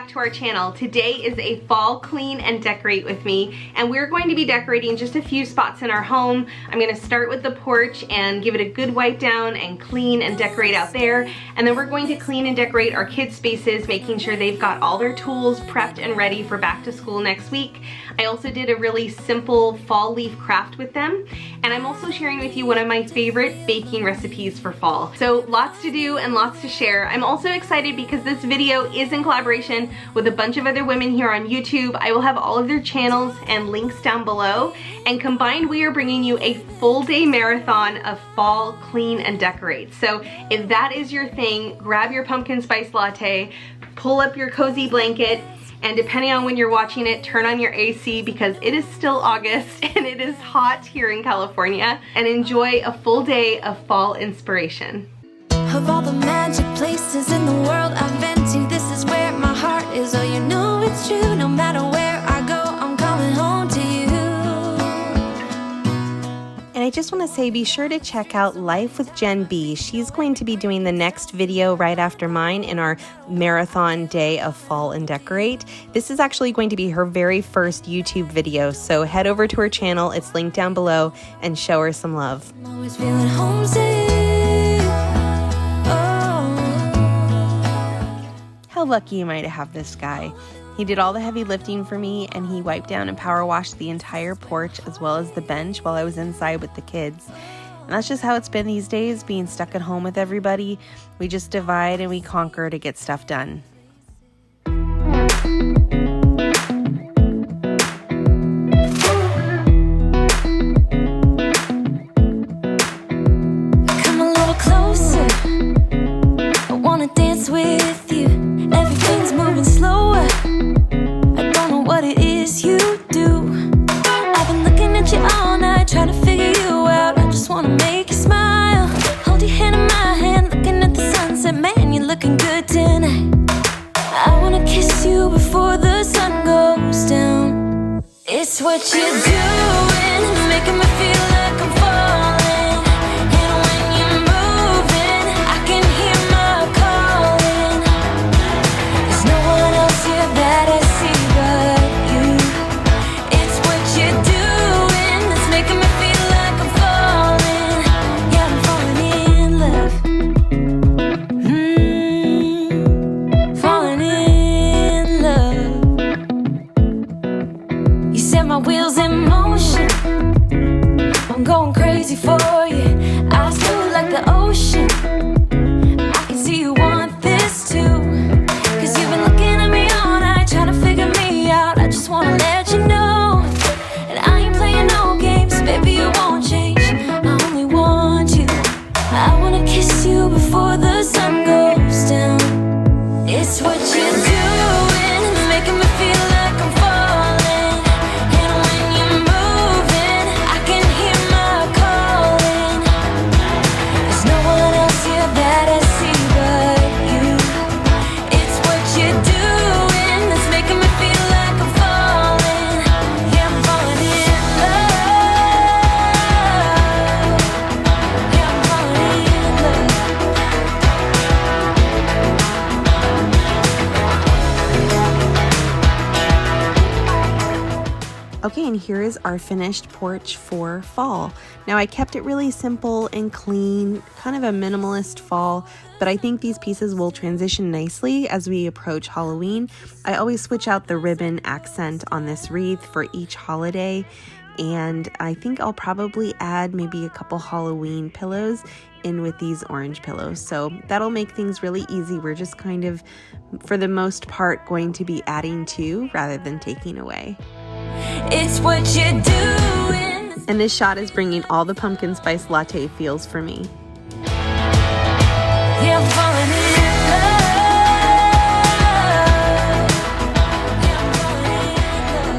to our channel. Today is a fall clean and decorate with me, and we're going to be decorating just a few spots in our home. I'm gonna start with the porch and give it a good wipe down and clean and decorate out there, and then we're going to clean and decorate our kids' spaces, making sure they've got all their tools prepped and ready for back to school next week. I also did a really simple fall leaf craft with them, and I'm also sharing with you one of my favorite baking recipes for fall. So lots to do and lots to share. I'm also excited because this video is in collaboration with a bunch of other women here on YouTube. I will have all of their channels and links down below, and combined we are bringing you a full day marathon of fall clean and decorate. So if that is your thing, grab your pumpkin spice latte, pull up your cozy blanket, and depending on when you're watching it, turn on your AC because it is still August and it is hot here in California, and enjoy a full day of fall inspiration. Of all the magic places in the world I've been to, this is where my heart is. Oh, you know it's true, no matter where I go, I'm coming home to you. And I just want to say, be sure to check out Life with Jen B. She's going to be doing the next video right after mine in our marathon day of fall and decorate. This is actually going to be her very first YouTube video, so head over to her channel, it's linked down below, and show her some love. I'm always feeling homesick. Oh. How lucky am I to have this guy? He did all the heavy lifting for me, and he wiped down and power washed the entire porch as well as the bench while I was inside with the kids. And that's just how it's been these days, being stuck at home with everybody. We just divide and we conquer to get stuff done. Come a little closer, I wanna dance with you. Everything's moving slower, I don't know what it is you do. I've been looking at you all night, trying to figure you out. I just wanna make you smile, hold your hand in my hand, looking at the sunset. Man, you're looking good tonight. I wanna kiss you before the sun goes down. It's what you're doing, making me feel like I'm falling. And when you're moving, I can hear my calling. There's no one else here that I see but you. It's what you're doing that's making me feel like I'm falling. Yeah, I'm falling in love. Falling in love. You set my wheels in motion, I'm going crazy for you. I feel like the ocean, I can see you want this too. Cause you've been looking at me all night, trying to figure me out. I just wanna let you know, and I ain't playing no games, baby, you won't change. I only want you, I wanna kiss you before the sun goes down. It's what you're doing, it's making me feel like I'm falling. And when you're moving, I can hear my calling. There's no one else here that I see but you. It's what you're doing that's making me feel like I'm falling. Yeah, I'm falling in love. Yeah, I'm falling in love. Okay, and here is our finished porch for fall. Now, I kept it really simple and clean, kind of a minimalist fall, but I think these pieces will transition nicely as we approach Halloween. I always switch out the ribbon accent on this wreath for each holiday, and I think I'll probably add maybe a couple Halloween pillows in with these orange pillows. So that'll make things really easy. We're just kind of, for the most part, going to be adding to rather than taking away. It's what you're doing. And this shot is bringing all the pumpkin spice latte feels for me. Yeah, I'm falling in love. Yeah, I'm falling in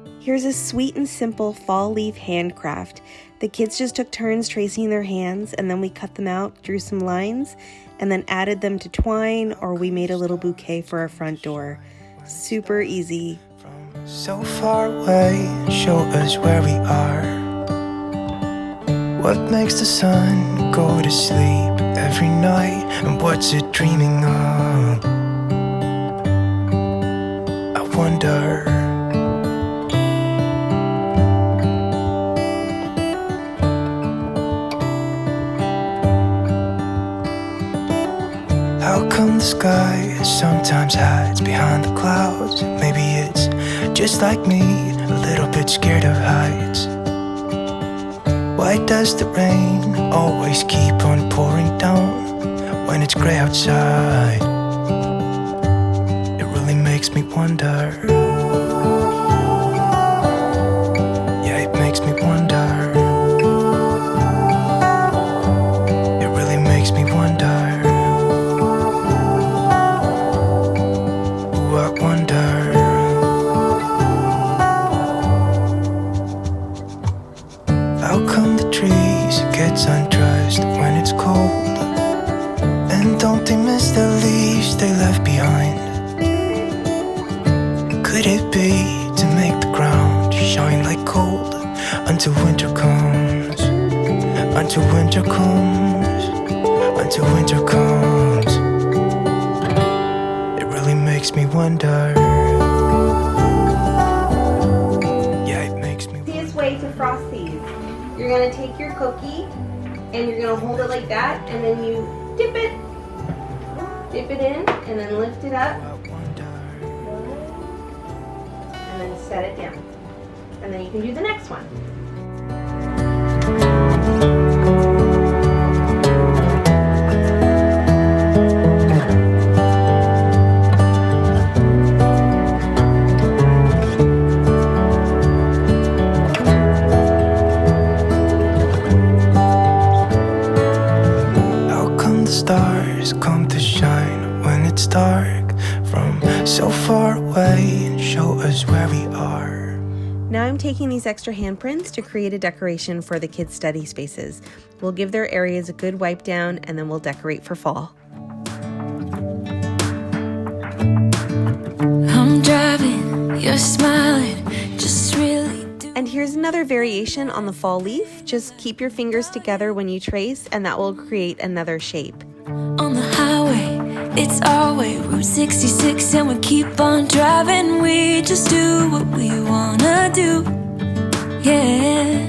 love. Here's a sweet and simple fall leaf handcraft. The kids just took turns tracing their hands, and then we cut them out, drew some lines, and then added them to twine, or we made a little bouquet for our front door. Super easy. So far away, show us where we are. What makes the sun go to sleep every night? And what's it dreaming of? I wonder. How come the sky sometimes hides behind the clouds? Maybe it's just like me, a little bit scared of heights. Why does the rain always keep on pouring down when it's gray outside? It really makes me wonder. Yeah, it makes me wonder. It really makes me wonder. Ooh, I wonder. How come the trees get undressed when it's cold? And don't they miss the leaves they left behind? Could it be to make the ground shine like gold until winter comes? Until winter comes. Until winter comes. It really makes me wonder. Yeah, it makes me wonder. Easiest way to frost these. You're gonna take your cookie and you're gonna hold it like that, and then you dip it in, and then lift it up, and then set it down. And then you can do the next one. Stars come to shine when it's dark from so far away and show us where we are. Now I'm taking these extra handprints to create a decoration for the kids' study spaces. We'll give their areas a good wipe down and then we'll decorate for fall. I'm driving, you're smiling, just really do. And here's another variation on the fall leaf. Just keep your fingers together when you trace and that will create another shape. On the highway, it's our way, Route 66, and we keep on driving. We just do what we wanna do. Yeah,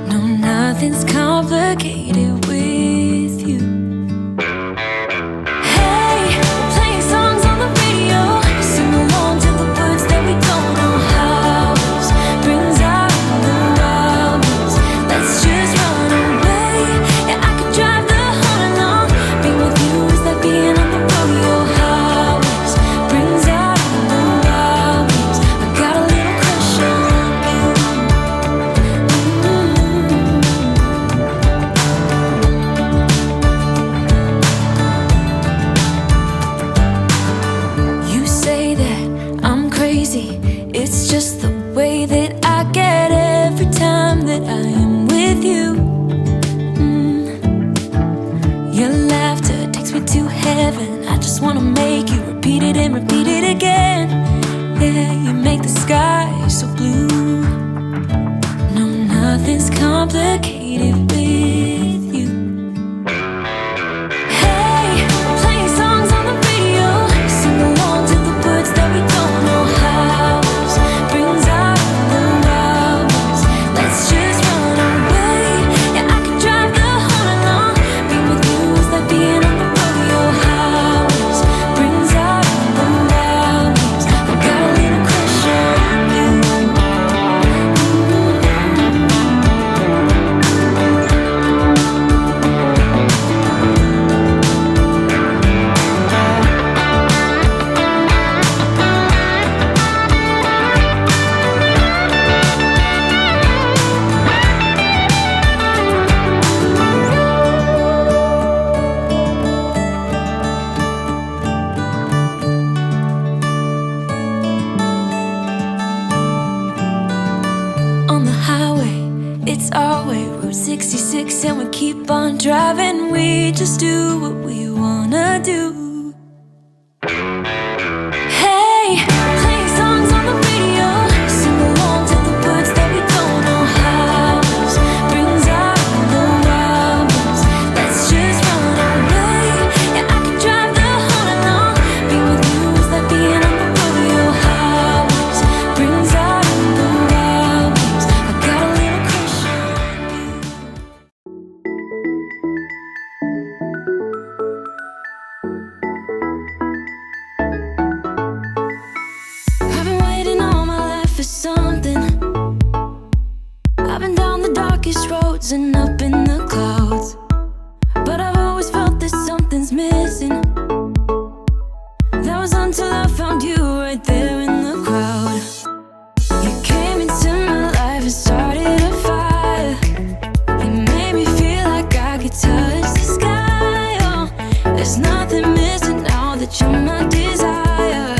no, nothing's complicated with you. Hey, playing songs on the radio, sing along to the words that we don't know how. Brings out the wildness, let's just run away. Yeah, I could drive the whole along, being with you is like being on the rodeo highways. Brings out the wildness, I got a little crush on you. You say that I'm crazy, it's just the way that I get every time that I am with you. Your laughter takes me to heaven. I just wanna make you repeat it and repeat it again. Yeah, you make the sky so blue. No, nothing's complicated with you. Hey, playing songs on the radio, sing along to the words that we don't know how. Brings out the wildness, let's just run away. Yeah, I could drive the whole along, being with you is like being on the rodeo highways. Brings out the wildness, I got a little crush on you. On the highway, it's our way, Route 66, and we keep on driving. We just do what we wanna do. Hey, playing songs on the radio, sing along to the words that we don't know how. Brings out the frozen up in the clouds, but I've always felt that something's missing. That was until I found you right there in the crowd. You came into my life and started a fire. You made me feel like I could touch the sky. Oh, there's nothing missing now that you're my desire.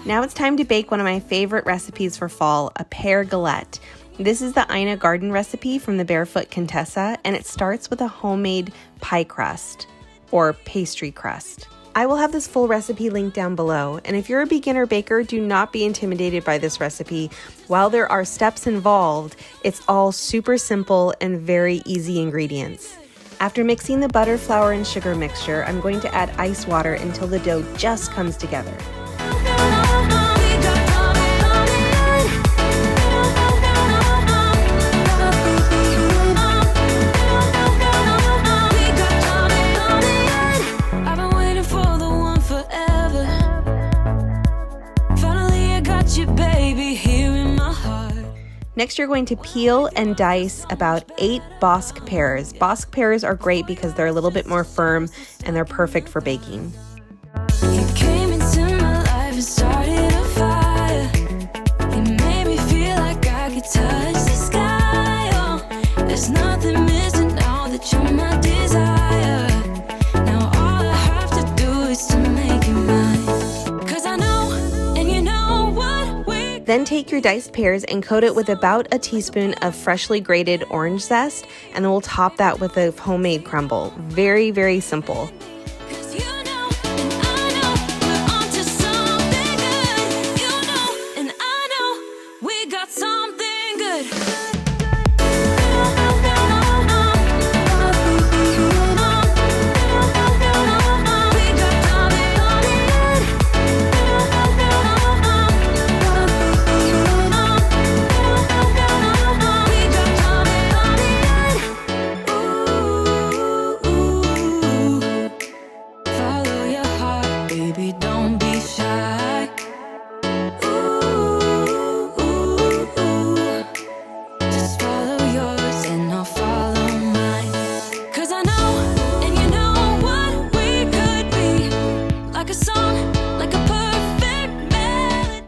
Now it's time to bake one of my favorite recipes for fall, a pear galette. This is the Ina Garden recipe from the Barefoot Contessa, and it starts with a homemade pie crust or pastry crust. I will have this full recipe linked down below, and if you're a beginner baker, do not be intimidated by this recipe. While there are steps involved, it's all super simple and very easy ingredients. After mixing the butter, flour, and sugar mixture, I'm going to add ice water until the dough just comes together. Next, you're going to peel and dice about 8 Bosc pears. Bosc pears are great because they're a little bit more firm and they're perfect for baking. You came into my life and started a fire. You made me feel like I could touch the sky. Oh, there's nothing missing now that you're my desire. Now all I have to do is to make you mine. 'Cause I know, and you know what we... Then take your diced pears and coat it with about a teaspoon of freshly grated orange zest, and then we'll top that with a homemade crumble. Very, very simple.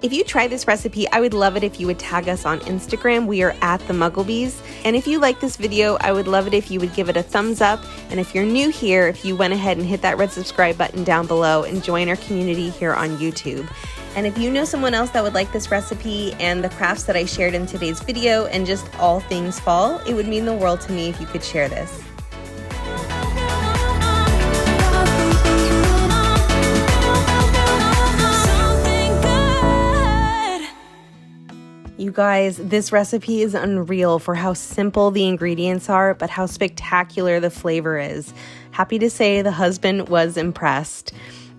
If you try this recipe, I would love it if you would tag us on Instagram. We are at the Mugglebees. And if you like this video, I would love it if you would give it a thumbs up. And if you're new here, if you went ahead and hit that red subscribe button down below and join our community here on YouTube. And if you know someone else that would like this recipe and the crafts that I shared in today's video and just all things fall, it would mean the world to me if you could share this. You guys, this recipe is unreal for how simple the ingredients are, but how spectacular the flavor is. Happy to say the husband was impressed.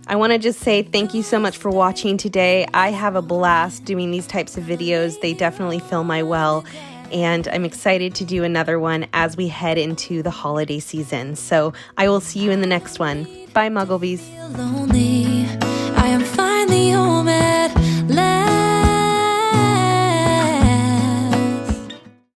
I want to just say thank you so much for watching today. I have a blast doing these types of videos. They definitely fill my well, and I'm excited to do another one as we head into the holiday season. So I will see you in the next one. Bye, Mugglebees.